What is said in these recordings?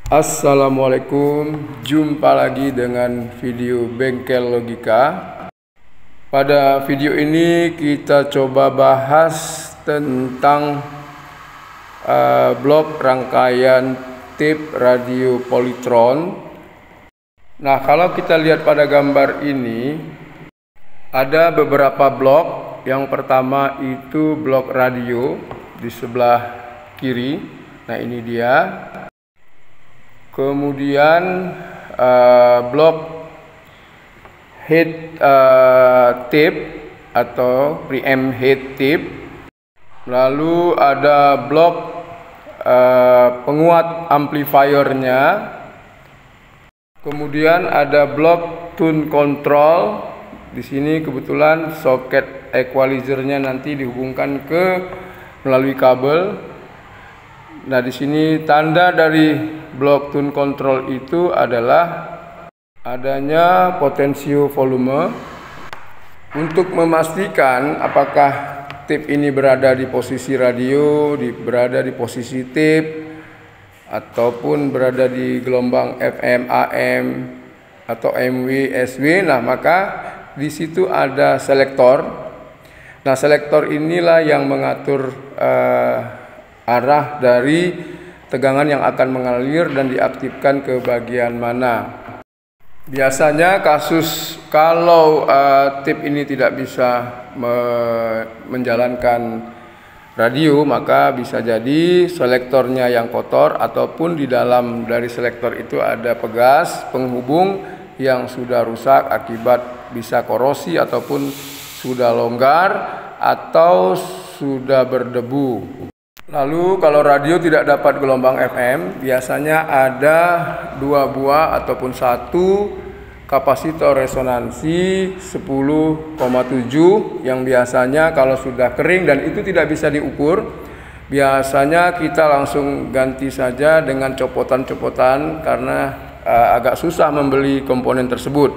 Assalamualaikum, jumpa lagi dengan video Bengkel Logika. Pada video ini kita coba bahas tentang blok rangkaian tip radio Polytron. Nah, kalau kita lihat pada gambar ini ada beberapa blok. Yang pertama itu blok radio di sebelah kiri. Nah, ini dia. Kemudian blok head tape atau preamp head tape. Lalu ada blok penguat amplifiernya. Kemudian ada blok tune control. Di sini kebetulan soket equalizernya nanti dihubungkan melalui kabel. Nah, di sini tanda dari blok tune control itu adalah adanya potensio volume. Untuk memastikan apakah tip ini berada di posisi radio, berada di posisi tip, ataupun berada di gelombang FM, AM, atau MW, SW. Nah, maka di situ ada selektor. Nah, selektor inilah yang mengatur arah dari tegangan yang akan mengalir dan diaktifkan ke bagian mana. Biasanya kasus kalau tip ini tidak bisa menjalankan radio, maka bisa jadi selektornya yang kotor, ataupun di dalam dari selektor itu ada pegas penghubung yang sudah rusak akibat bisa korosi, ataupun sudah longgar atau sudah berdebu. Lalu kalau radio tidak dapat gelombang FM, biasanya ada 2 buah ataupun 1 kapasitor resonansi 10,7 yang biasanya kalau sudah kering dan itu tidak bisa diukur, biasanya kita langsung ganti saja dengan copotan-copotan karena agak susah membeli komponen tersebut.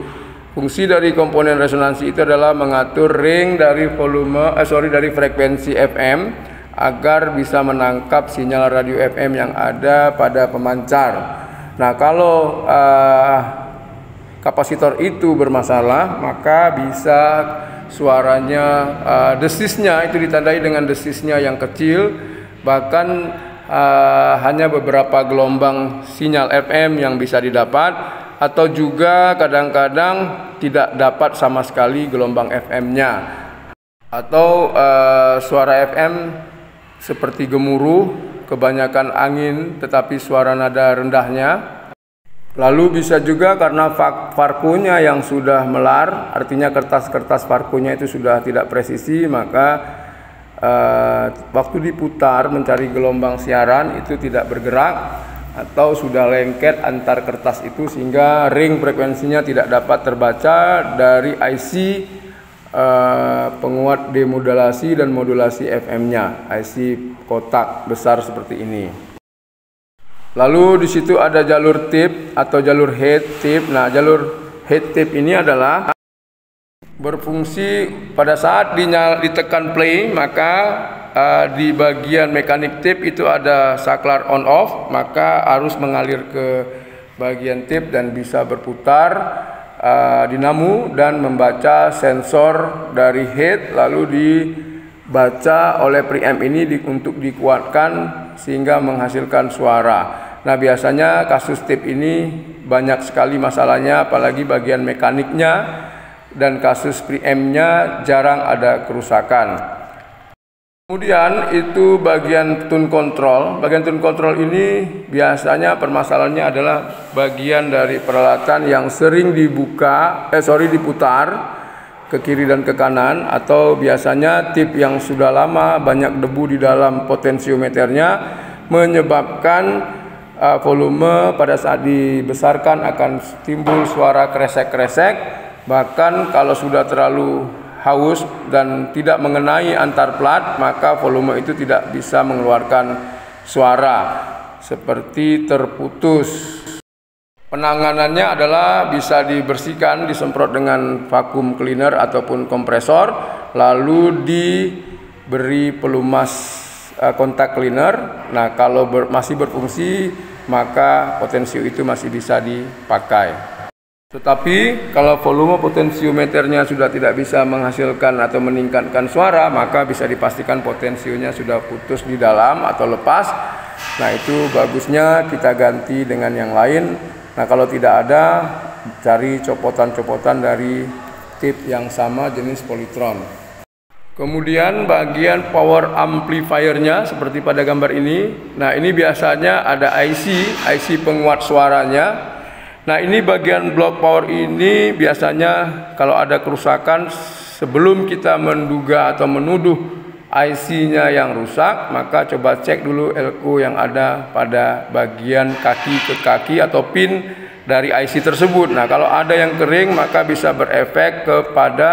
Fungsi dari komponen resonansi itu adalah mengatur ring dari dari frekuensi FM agar bisa menangkap sinyal radio FM yang ada pada pemancar. Nah, kalau kapasitor itu bermasalah, maka bisa suaranya, desisnya itu ditandai dengan desisnya yang kecil, bahkan hanya beberapa gelombang sinyal FM yang bisa didapat, atau juga kadang-kadang tidak dapat sama sekali gelombang FM-nya, atau suara FM seperti gemuruh, kebanyakan angin tetapi suara nada rendahnya. Lalu bisa juga karena varkunya yang sudah melar, artinya kertas-kertas varkunya itu sudah tidak presisi, maka waktu diputar mencari gelombang siaran itu tidak bergerak, atau sudah lengket antar kertas itu sehingga ring frekuensinya tidak dapat terbaca dari IC penguat demodulasi dan modulasi FM-nya, IC kotak besar seperti ini. Lalu di situ ada jalur tip atau jalur head tip. Nah, jalur head tip ini adalah berfungsi pada saat ditekan play, maka di bagian mekanik tip itu ada saklar on off, maka arus mengalir ke bagian tip dan bisa berputar dinamo dan membaca sensor dari head, lalu dibaca oleh preamp ini untuk dikuatkan sehingga menghasilkan suara. Nah, biasanya kasus tip ini banyak sekali masalahnya, apalagi bagian mekaniknya, dan kasus preampnya jarang ada kerusakan. Kemudian itu bagian tune control. Bagian tune control ini biasanya permasalahannya adalah bagian dari peralatan yang sering diputar ke kiri dan ke kanan, atau biasanya tip yang sudah lama banyak debu di dalam potensiometernya menyebabkan volume pada saat dibesarkan akan timbul suara kresek-kresek. Bahkan kalau sudah terlalu haus dan tidak mengenai antar plat, maka volume itu tidak bisa mengeluarkan suara seperti terputus. Penanganannya adalah bisa dibersihkan, disemprot dengan vacuum cleaner ataupun kompresor, lalu diberi pelumas kontak cleaner. Nah, kalau masih berfungsi maka potensio itu masih bisa dipakai. Tetapi kalau volume potensiometernya sudah tidak bisa menghasilkan atau meningkatkan suara, maka bisa dipastikan potensionya sudah putus di dalam atau lepas. Nah, itu bagusnya kita ganti dengan yang lain. Nah, kalau tidak ada, cari copotan-copotan dari tip yang sama jenis polytron. Kemudian bagian power amplifiernya seperti pada gambar ini. Nah, ini biasanya ada IC penguat suaranya. Nah, ini bagian blok power ini biasanya kalau ada kerusakan, sebelum kita menduga atau menuduh IC-nya yang rusak, maka coba cek dulu elko yang ada pada bagian kaki ke kaki atau pin dari IC tersebut. Nah, kalau ada yang kering, maka bisa berefek kepada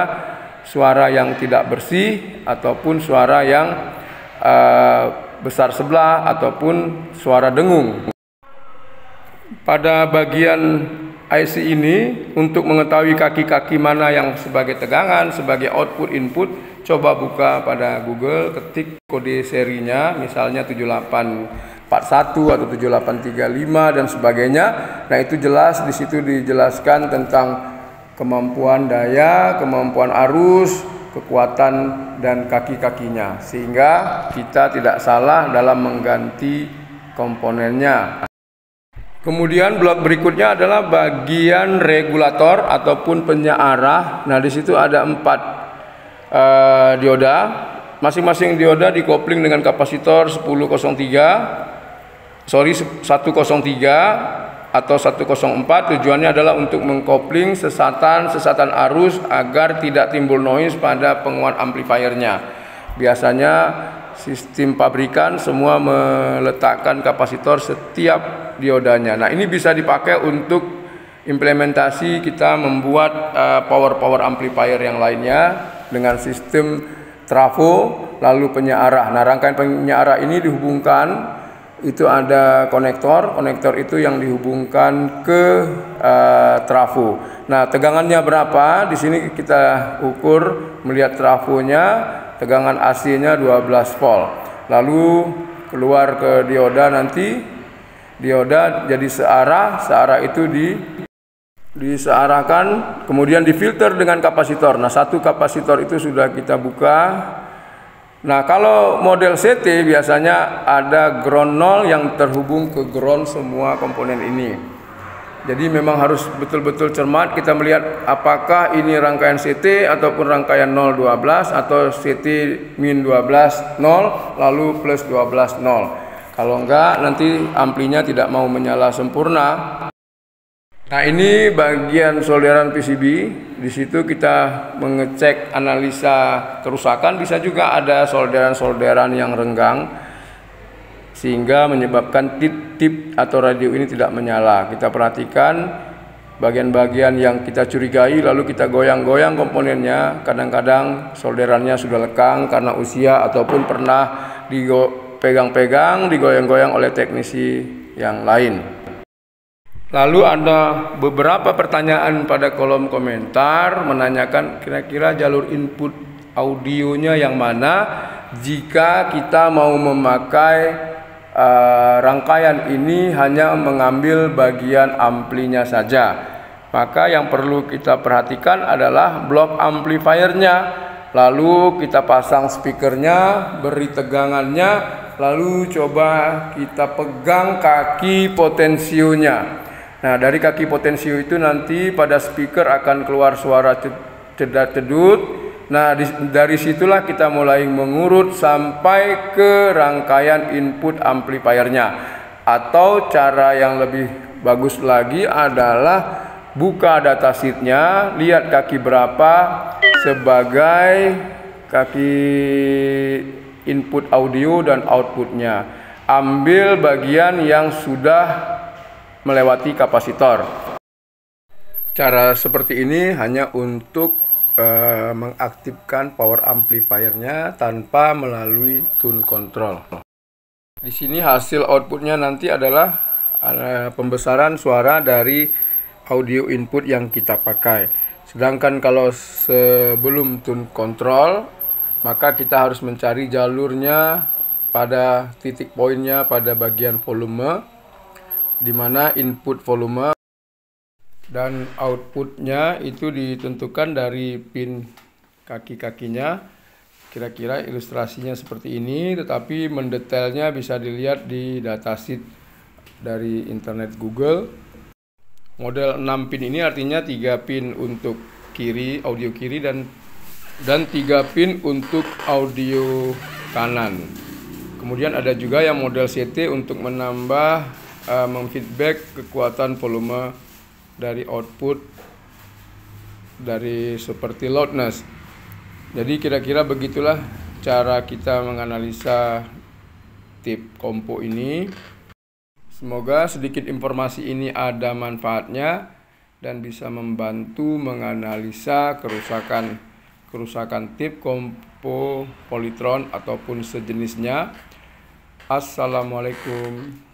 suara yang tidak bersih ataupun suara yang besar sebelah ataupun suara dengung. Pada bagian IC ini, untuk mengetahui kaki-kaki mana yang sebagai tegangan, sebagai output input, coba buka pada Google, ketik kode serinya, misalnya 7841 atau 7835 dan sebagainya. Nah, itu jelas di situ dijelaskan tentang kemampuan daya, kemampuan arus, kekuatan dan kaki-kakinya, sehingga kita tidak salah dalam mengganti komponennya. Kemudian blok berikutnya adalah bagian regulator ataupun penyearah. Nah, di situ ada 4 dioda. Masing-masing dioda dikopling dengan kapasitor 103 atau 104. Tujuannya adalah untuk mengkopling sesatan arus agar tidak timbul noise pada penguat amplifiernya. Biasanya sistem pabrikan semua meletakkan kapasitor setiap diodanya. Nah, ini bisa dipakai untuk implementasi kita membuat power amplifier yang lainnya dengan sistem trafo lalu penyearah. Nah, rangkaian penyearah ini dihubungkan, itu ada konektor itu yang dihubungkan ke trafo. Nah, tegangannya berapa? Di sini kita ukur melihat trafonya, tegangan AC-nya 12 volt. Lalu keluar ke dioda, nanti dioda jadi searah itu disearahkan, kemudian difilter dengan kapasitor. Nah, satu kapasitor itu sudah kita buka. Nah, kalau model CT biasanya ada ground 0 yang terhubung ke ground semua komponen ini. Jadi memang harus betul-betul cermat kita melihat apakah ini rangkaian CT ataupun rangkaian 012 atau CT min 12 0 lalu plus 12 0. Kalau enggak, nanti amplinya tidak mau menyala sempurna. Nah, ini bagian solderan PCB. Di situ kita mengecek analisa kerusakan. Bisa juga ada solderan-solderan yang renggang sehingga menyebabkan tip atau radio ini tidak menyala. Kita perhatikan bagian-bagigan yang kita curigai, lalu kita goyang-goyang komponennya. Kadang-kadang solderannya sudah lekang karena usia ataupun pernah dipegang-pegang, digoyang-goyang oleh teknisi yang lain. Lalu ada beberapa pertanyaan pada kolom komentar menanyakan kira-kira jalur input audionya yang mana jika kita mau memakai rangkaian ini hanya mengambil bagian amplinya saja. Maka yang perlu kita perhatikan adalah blok amplifiernya. Lalu kita pasang speakernya, beri tegangannya, lalu coba kita pegang kaki potensionya. Nah, dari kaki potensio itu nanti pada speaker akan keluar suara cedat-cedut. Nah, dari situlah kita mulai mengurut sampai ke rangkaian input amplifiernya. Atau cara yang lebih bagus lagi adalah buka datasheetnya, lihat kaki berapa sebagai kaki input audio dan outputnya. Ambil bagian yang sudah melewati kapasitor. Cara seperti ini hanya untuk mengaktifkan power amplifiernya tanpa melalui tune control. Di sini hasil outputnya nanti adalah pembesaran suara dari audio input yang kita pakai. Sedangkan kalau sebelum tune control, maka kita harus mencari jalurnya pada titik poinnya pada bagian volume. di mana input volume dan outputnya itu ditentukan dari pin kaki-kakinya. Kira-kira ilustrasinya seperti ini, tetapi mendetailnya bisa dilihat di datasheet dari internet Google. Model 6 pin ini artinya 3 pin untuk kiri, audio kiri, dan 3 pin untuk audio kanan. Kemudian ada juga yang model CT untuk menambah memfeedback kekuatan volume dari output dari seperti loudness. Jadi kira-kira begitulah cara kita menganalisa tip kompo ini. Semoga sedikit informasi ini ada manfaatnya dan bisa membantu menganalisa kerusakan tip kompo Polytron ataupun sejenisnya. Assalamualaikum.